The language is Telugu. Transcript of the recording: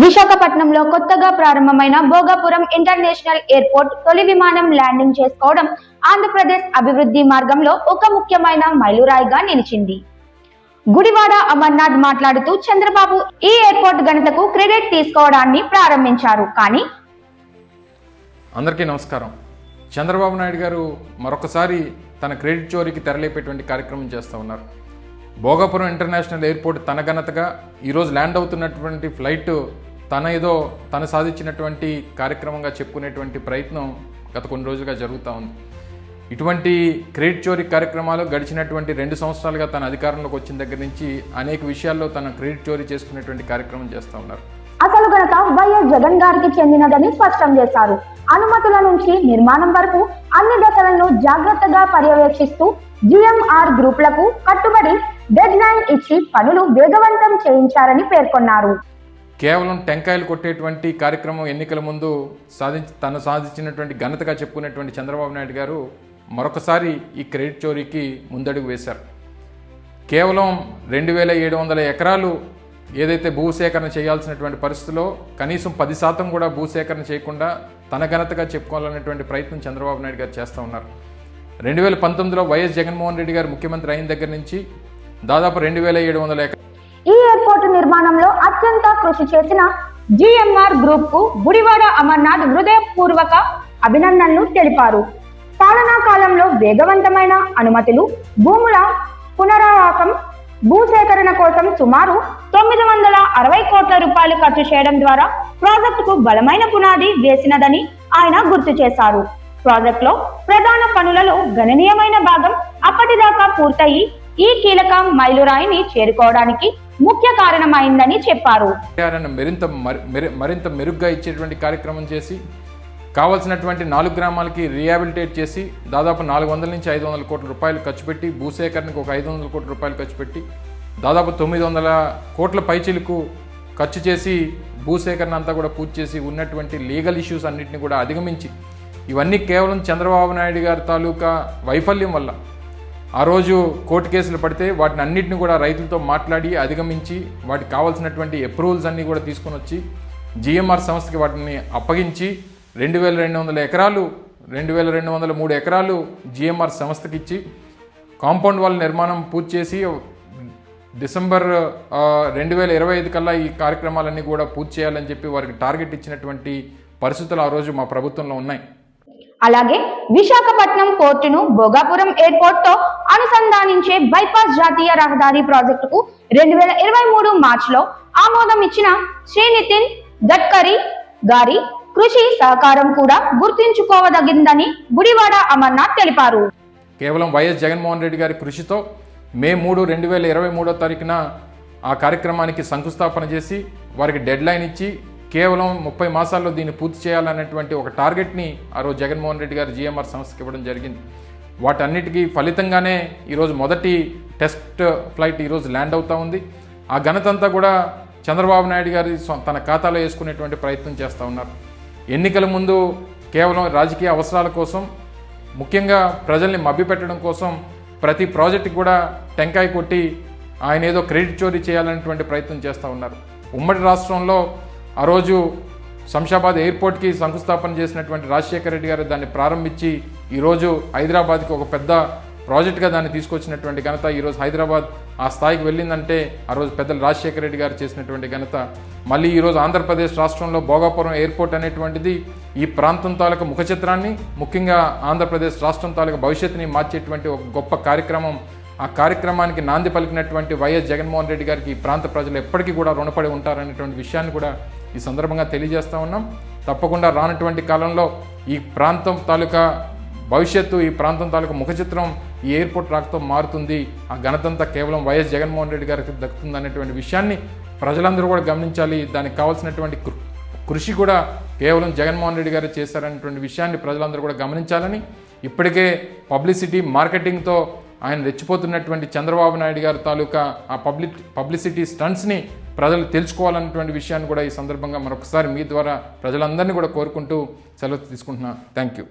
విశాఖపట్నంలో కొత్తగా ప్రారంభమైన భోగాపురం ఇంటర్నేషనల్ ఎయిర్పోర్ట్ తొలి విమానం ల్యాండింగ్ చేసుకోవడం ఆంధ్రప్రదేశ్ అభివృద్ధి మార్గంలో ఒక ముఖ్యమైన మైలురాయిగా నిలిచింది. గుడివాడ అమర్నాథ్ మాట్లాడుతూ చంద్రబాబు ఈ ఎయిర్పోర్ట్ ఘనతకు క్రెడిట్ తీసుకోవడాన్ని ప్రారంభించారు. కానీ అందరికీ నమస్కారం. చంద్రబాబు నాయుడు గారు మరొకసారి తన క్రెడిట్ చోరీకి తెరలేపేటువంటి కార్యక్రమం చేస్తూ ఉన్నారు. భోగాపురం ఇంటర్నేషనల్ ఎయిర్పోర్ట్ తన ఘనతగా ఈరోజు ల్యాండ్ అవుతున్నటువంటి ఫ్లైట్ తను సాధించినటువంటి కార్యక్రమంగా చెప్పుకునేటువంటి ప్రయత్నం గత కొన్ని రోజులుగా జరుగుతూ ఉంది. ఇటువంటి క్రెడిట్ చోరీ కార్యక్రమాలు గడిచినటువంటి 2 సంవత్సరాలుగా తన అధికారంలోకి వచ్చిన దగ్గర నుంచి అనేక విషయాల్లో తన క్రెడిట్ చోరీ చేసుకునేటువంటి కార్యక్రమం చేస్తూ ఉన్నారు. అసలు ఘనత వైఎస్ జగన్ గారికి చెందినదని స్పష్టం చేశారు. అనుమతుల నుంచి నిర్మాణం వరకు అన్ని దశలను జాగ్రత్తగా పర్యవేక్షిస్తూ జిఎంఆర్ గ్రూపులకు కట్టుబడి డెడ్ లైన్ ఇచ్చి పనులు వేగవంతం చేయించారని పేర్కొన్నారు. కేవలం టెంకాయలు కొట్టేటువంటి కార్యక్రమం ఎన్నికల ముందు సాధించినటువంటి ఘనతగా చెప్పుకునేటువంటి చంద్రబాబు నాయుడు గారు మరొకసారి ఈ క్రెడిట్ చోరీకి ముందడుగు వేశారు. కేవలం 2700 ఎకరాలు ఏదైతే భూసేకరణ చేయాల్సినటువంటి పరిస్థితిలో కనీసం 10% కూడా భూసేకరణ చేయకుండా తన ఘనతగా చెప్పుకోవాలనేటువంటి ప్రయత్నం చంద్రబాబు నాయుడు గారు చేస్తూ ఉన్నారు. 2019లో వైఎస్ జగన్మోహన్ రెడ్డి గారు ముఖ్యమంత్రి అయిన దగ్గర నుంచి దాదాపు 2700 ఎకరాలు ఈ ఎయిర్పోర్టు నిర్మాణంలో అత్యంత కృషి చేసిన జిఎంఆర్ గ్రూప్ కు గుడివాడ అమర్నాథ్ హృదయపూర్వక అభినందనలు తెలిపారు. పాలనా కాలంలో వేగవంతమైన అనుమతులు, భూముల పునరావాసం, భూసేకరణ కోసం సుమారు 960 కోట్ల రూపాయలు ఖర్చు చేయడం ద్వారా ప్రాజెక్టుకు బలమైన పునాది వేసినదని ఆయన గుర్తు చేశారు. ప్రాజెక్టులో ప్రధాన పనులలో గణనీయమైన భాగం అప్పటిదాకా పూర్తయి ఈ కీలక మైలురాయిని చేరుకోవడానికి ముఖ్య కారణమైందని చెప్పారు. మరింత మెరుగ్గా ఇచ్చేటువంటి కార్యక్రమం చేసి కావాల్సినటువంటి 4 గ్రామాలకి రీహాబిలిటేట్ చేసి దాదాపు 400 నుంచి 500 కోట్ల రూపాయలు ఖర్చు పెట్టి భూసేకరణకు ఒక 500 కోట్ల రూపాయలు ఖర్చు పెట్టి దాదాపు 900 కోట్ల పైచిలకు ఖర్చు చేసి భూసేకరణ అంతా కూడా పూర్తి చేసి ఉన్నటువంటి లీగల్ ఇష్యూస్ అన్నింటినీ కూడా అధిగమించి ఇవన్నీ కేవలం చంద్రబాబు నాయుడు గారి తాలూకా వైఫల్యం వల్ల ఆ రోజు కోర్టు కేసులు పడితే వాటిని అన్నింటినీ కూడా రైతులతో మాట్లాడి అధిగమించి వాటికి కావాల్సినటువంటి అప్రూవల్స్ అన్నీ కూడా తీసుకొని వచ్చి జిఎంఆర్ సంస్థకి వాటిని అప్పగించి 2200 ఎకరాలు 2203 ఎకరాలు జిఎంఆర్ సంస్థకి ఇచ్చి కాంపౌండ్ వాల్ నిర్మాణం పూర్తి చేసి డిసెంబర్ 2025 కల్లా ఈ కార్యక్రమాలన్నీ కూడా పూర్తి చేయాలని చెప్పి వారికి టార్గెట్ ఇచ్చినటువంటి పరిస్థితులు ఆ రోజు మా ప్రభుత్వంలో ఉన్నాయి. అలాగే విశాఖపట్నం పోర్టును భోగాపురం ఎయిర్పోర్ట్ తో అనుసంధానించే బైపాస్ జాతీయ రహదారి ప్రాజెక్టుకు 2023 మార్చిలో ఆమోదం ఇచ్చిన శ్రీ నితిన్ గడ్కరీ గారి కృషి సహకారం కూడా గుర్తుంచుకోవదగిందని గుడివాడ అమర్నాథ్ తెలిపారు. కేవలం వైఎస్ జగన్మోహన్ రెడ్డి గారి కృషితో మే 3, 2023 తారీఖున ఆ కార్యక్రమానికి శంకుస్థాపన చేసి వారికి డెడ్ లైన్ ఇచ్చి కేవలం 30 మాసాల్లో దీన్ని పూర్తి చేయాలన్నటువంటి ఒక టార్గెట్ని ఆ రోజు జగన్మోహన్ రెడ్డి గారు జిఎంఆర్ సంస్థకి ఇవ్వడం జరిగింది. వాటన్నిటికీ ఫలితంగానే ఈరోజు మొదటి టెస్ట్ ఫ్లైట్ ఈరోజు ల్యాండ్ అవుతూ ఉంది. ఆ ఘనత అంతా కూడా చంద్రబాబు నాయుడు గారి తన ఖాతాలో వేసుకునేటువంటి ప్రయత్నం చేస్తూ ఉన్నారు. ఎన్నికల ముందు కేవలం రాజకీయ అవసరాల కోసం, ముఖ్యంగా ప్రజల్ని మభ్యపెట్టడం కోసం ప్రతి ప్రాజెక్టుకి కూడా టెంకాయ కొట్టి ఆయన ఏదో క్రెడిట్ చోరీ చేయాలనేటువంటి ప్రయత్నం చేస్తూ ఉన్నారు. ఉమ్మడి రాష్ట్రంలో ఆ రోజు శంషాబాద్ ఎయిర్పోర్ట్కి శంకుస్థాపన చేసినటువంటి రాజశేఖర రెడ్డి గారు దాన్ని ప్రారంభించి ఈరోజు హైదరాబాద్కి ఒక పెద్ద ప్రాజెక్టుగా దాన్ని తీసుకొచ్చినటువంటి ఘనత ఈరోజు హైదరాబాద్ ఆ స్థాయికి వెళ్ళిందంటే ఆ రోజు పెద్దలు రాజశేఖర రెడ్డి గారు చేసినటువంటి ఘనత. మళ్ళీ ఈరోజు ఆంధ్రప్రదేశ్ రాష్ట్రంలో భోగాపురం ఎయిర్పోర్ట్ అనేటువంటిది ఈ ప్రాంతం తాలూకా ముఖ చిత్రాన్ని, ముఖ్యంగా ఆంధ్రప్రదేశ్ రాష్ట్రం తాలూకా భవిష్యత్తుని మార్చేటువంటి ఒక గొప్ప కార్యక్రమం. ఆ కార్యక్రమానికి నాంది పలికినటువంటి వైఎస్ జగన్మోహన్ రెడ్డి గారికి ఈ ప్రాంత ప్రజలు ఎప్పటికీ కూడా రుణపడి ఉంటారనేటువంటి విషయాన్ని కూడా ఈ సందర్భంగా తెలియజేస్తూ ఉన్నాం. తప్పకుండా రానటువంటి కాలంలో ఈ ప్రాంతం తాలూకా భవిష్యత్తు, ఈ ప్రాంతం తాలూకా ముఖ చిత్రం ఈ ఎయిర్పోర్ట్ రాకతో మారుతుంది. ఆ ఘనతంతా కేవలం వైఎస్ జగన్మోహన్ రెడ్డి గారికి దక్కుతుంది అనేటువంటి విషయాన్ని ప్రజలందరూ కూడా గమనించాలి. దానికి కావాల్సినటువంటి కృషి కూడా కేవలం జగన్మోహన్ రెడ్డి గారు చేశారనేటువంటి విషయాన్ని ప్రజలందరూ కూడా గమనించాలని, ఇప్పటికే పబ్లిసిటీ మార్కెటింగ్తో ఆయన రెచ్చిపోతున్నటువంటి చంద్రబాబు నాయుడు గారి తాలూకా ఆ పబ్లిసిటీ స్టంట్స్ని ప్రజలు తెలుసుకోవాలన్నటువంటి విషయాన్ని కూడా ఈ సందర్భంగా మరొకసారి మీ ద్వారా ప్రజలందరినీ కూడా కోరుకుంటూ సెలవు తీసుకుంటున్నా. Thank you.